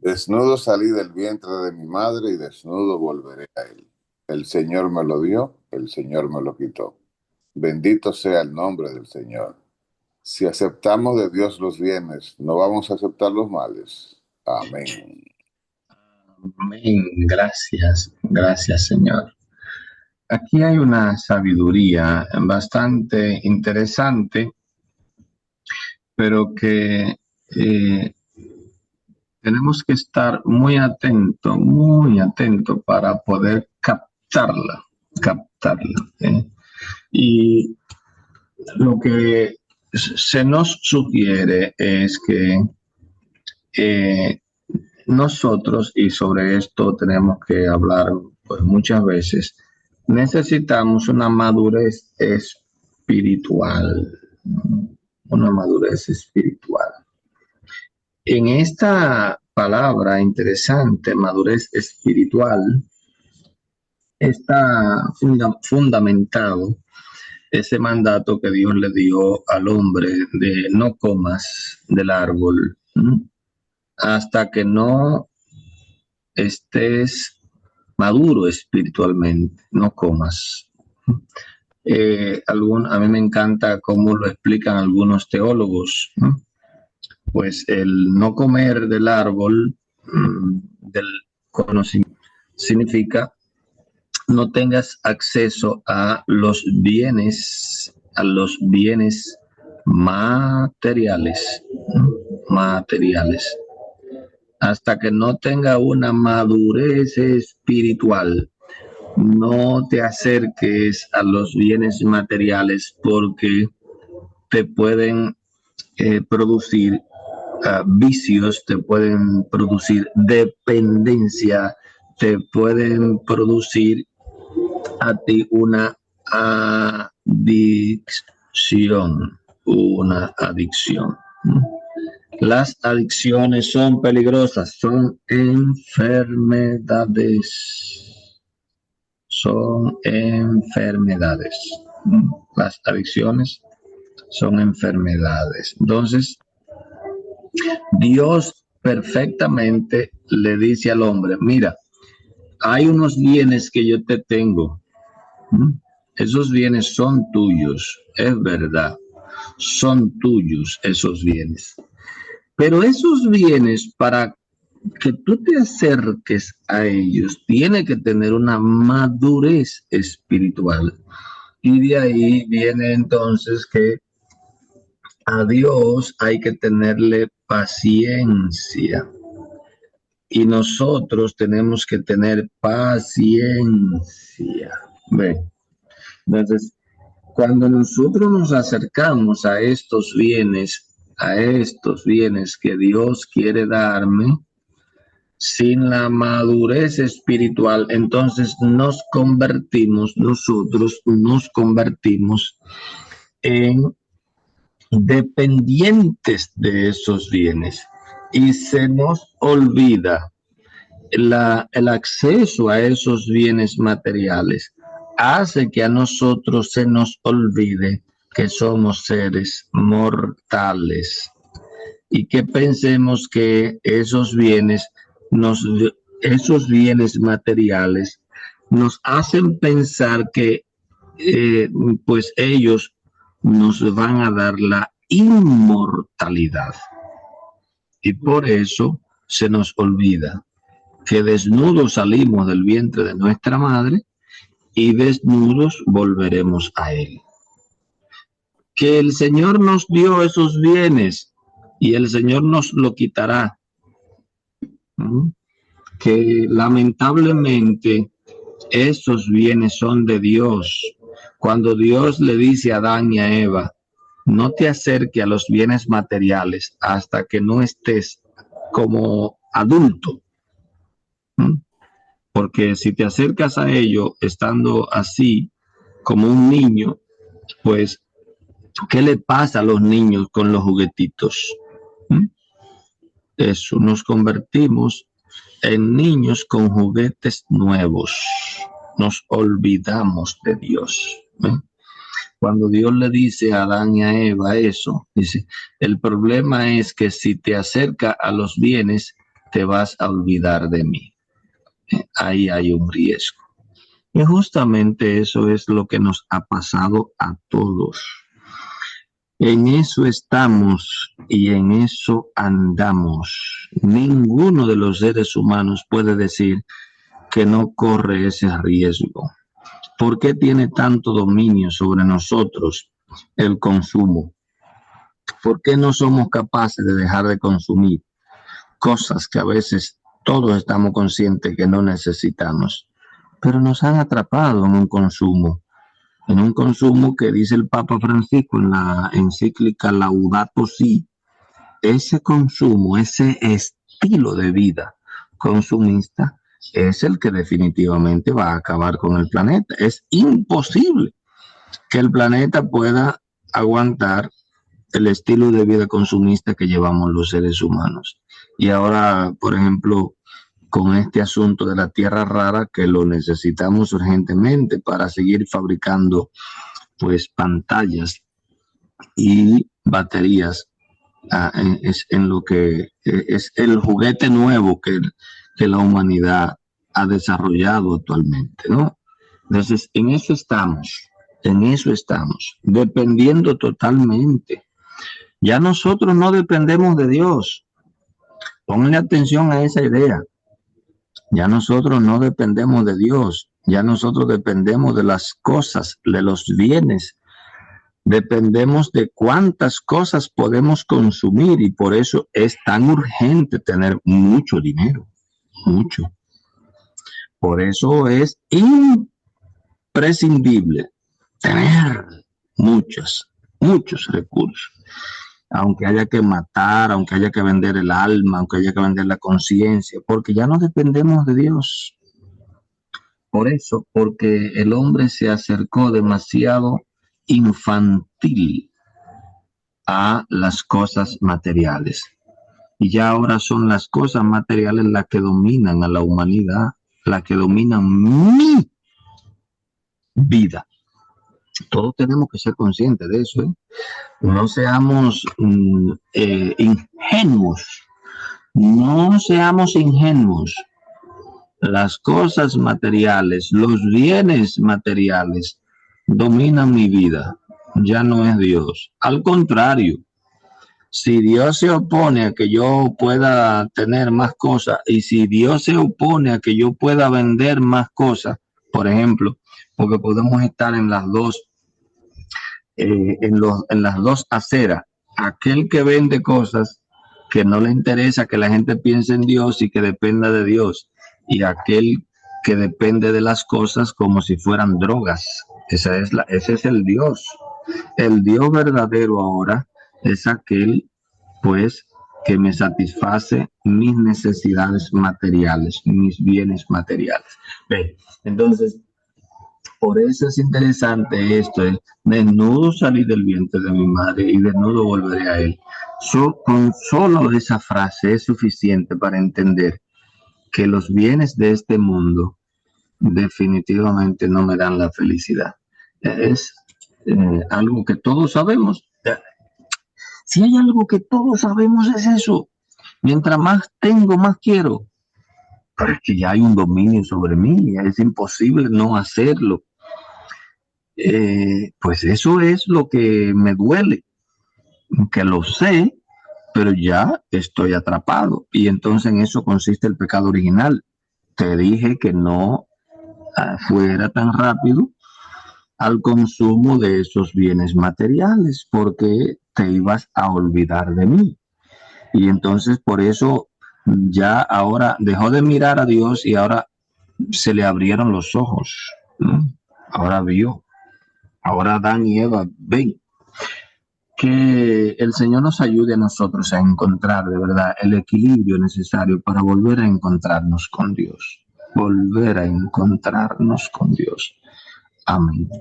Desnudo salí del vientre de mi madre y desnudo volveré a él. El Señor me lo dio, el Señor me lo quitó. Bendito sea el nombre del Señor. Si aceptamos de Dios los bienes, no vamos a aceptar los males. Amén. Amén. Gracias, gracias, Señor. Aquí hay una sabiduría bastante interesante, pero que tenemos que estar muy atento para poder captarla. Y lo que se nos sugiere es que eh, nosotros, y sobre esto tenemos que hablar pues muchas veces, necesitamos una madurez espiritual. En esta palabra interesante, madurez espiritual, está fundamentado ese mandato que Dios le dio al hombre de no comas del árbol hasta que no estés maduro espiritualmente, no comas. A mí me encanta cómo lo explican algunos teólogos, ¿no? Pues el no comer del árbol del conocimiento significa no tengas acceso a los bienes materiales, ¿no? Materiales. Hasta que no tenga una madurez espiritual, no te acerques a los bienes materiales porque te pueden producir vicios, te pueden producir dependencia, te pueden producir a ti una adicción. Las adicciones son peligrosas, son enfermedades. Las adicciones son enfermedades. Entonces, Dios perfectamente le dice al hombre, mira, hay unos bienes que yo te tengo. Esos bienes son tuyos, es verdad. Son tuyos esos bienes. Pero esos bienes, para que tú te acerques a ellos, tiene que tener una madurez espiritual. Y de ahí viene entonces que a Dios hay que tenerle paciencia. Y nosotros tenemos que tener paciencia. ¿Ve? Entonces, cuando nosotros nos acercamos a estos bienes que Dios quiere darme, sin la madurez espiritual, entonces nosotros nos convertimos en dependientes de esos bienes y se nos olvida el acceso a esos bienes materiales. Hace que a nosotros se nos olvide que somos seres mortales y que pensemos que nos, esos bienes materiales nos hacen pensar que pues ellos nos van a dar la inmortalidad. Y por eso se nos olvida que desnudos salimos del vientre de nuestra madre y desnudos volveremos a él. Que el Señor nos dio esos bienes y el Señor nos lo quitará. Que lamentablemente esos bienes son de Dios. Cuando Dios le dice a Adán y a Eva, no te acerques a los bienes materiales hasta que no estés como adulto. Porque si te acercas a ello estando así como un niño, pues, ¿qué le pasa a los niños con los juguetitos? Eso, nos convertimos en niños con juguetes nuevos. Nos olvidamos de Dios. Cuando Dios le dice a Adán y a Eva eso, dice, el problema es que si te acercas a los bienes, te vas a olvidar de mí. Ahí hay un riesgo. Y justamente eso es lo que nos ha pasado a todos. En eso estamos y en eso andamos. Ninguno de los seres humanos puede decir que no corre ese riesgo. ¿Por qué tiene tanto dominio sobre nosotros el consumo? ¿Por qué no somos capaces de dejar de consumir cosas que a veces todos estamos conscientes que no necesitamos? Pero nos han atrapado en un consumo que dice el Papa Francisco en la encíclica Laudato Si. Ese consumo, ese estilo de vida consumista es el que definitivamente va a acabar con el planeta. Es imposible que el planeta pueda aguantar el estilo de vida consumista que llevamos los seres humanos. Y ahora, por ejemplo, con este asunto de la tierra rara, que lo necesitamos urgentemente para seguir fabricando pues pantallas y baterías, es en lo que es el juguete nuevo que la humanidad ha desarrollado actualmente, ¿no? Entonces, en eso estamos, dependiendo totalmente. Ya nosotros no dependemos de Dios. Ponle atención a esa idea. Ya nosotros no dependemos de Dios, ya nosotros dependemos de las cosas, de los bienes, dependemos de cuántas cosas podemos consumir y por eso es tan urgente tener mucho dinero, mucho. Por eso es imprescindible tener muchos recursos. Aunque haya que matar, aunque haya que vender el alma, aunque haya que vender la conciencia, porque ya no dependemos de Dios. Por eso, porque el hombre se acercó demasiado infantil a las cosas materiales. Y ya ahora son las cosas materiales las que dominan a la humanidad, las que dominan mi vida. Todos tenemos que ser conscientes de eso, ¿eh? No seamos ingenuos. No seamos ingenuos. Las cosas materiales, los bienes materiales dominan mi vida. Ya no es Dios. Al contrario, si Dios se opone a que yo pueda tener más cosas y si Dios se opone a que yo pueda vender más cosas, por ejemplo, porque podemos estar en las dos en las dos aceras, aquel que vende cosas que no le interesa que la gente piense en Dios y que dependa de Dios, y aquel que depende de las cosas como si fueran drogas. Ese es el Dios. El Dios verdadero ahora es aquel, pues, que me satisface mis necesidades materiales, mis bienes materiales. ¿Ve? Entonces, por eso es interesante esto, desnudo salí del vientre de mi madre y desnudo volveré a él. Con solo esa frase es suficiente para entender que los bienes de este mundo definitivamente no me dan la felicidad. Es algo que todos sabemos. Si hay algo que todos sabemos es eso. Mientras más tengo, más quiero. Pero es que ya hay un dominio sobre mí, es imposible no hacerlo. Pues eso es lo que me duele, que lo sé, pero ya estoy atrapado. Y entonces en eso consiste el pecado original. Te dije que no fuera tan rápido al consumo de esos bienes materiales, porque te ibas a olvidar de mí. Y entonces por eso ya ahora dejó de mirar a Dios y ahora se le abrieron los ojos, ¿no? Ahora vio. Ahora Adán y Eva ven. Que el Señor nos ayude a nosotros a encontrar de verdad el equilibrio necesario para volver a encontrarnos con Dios. Volver a encontrarnos con Dios. Amén.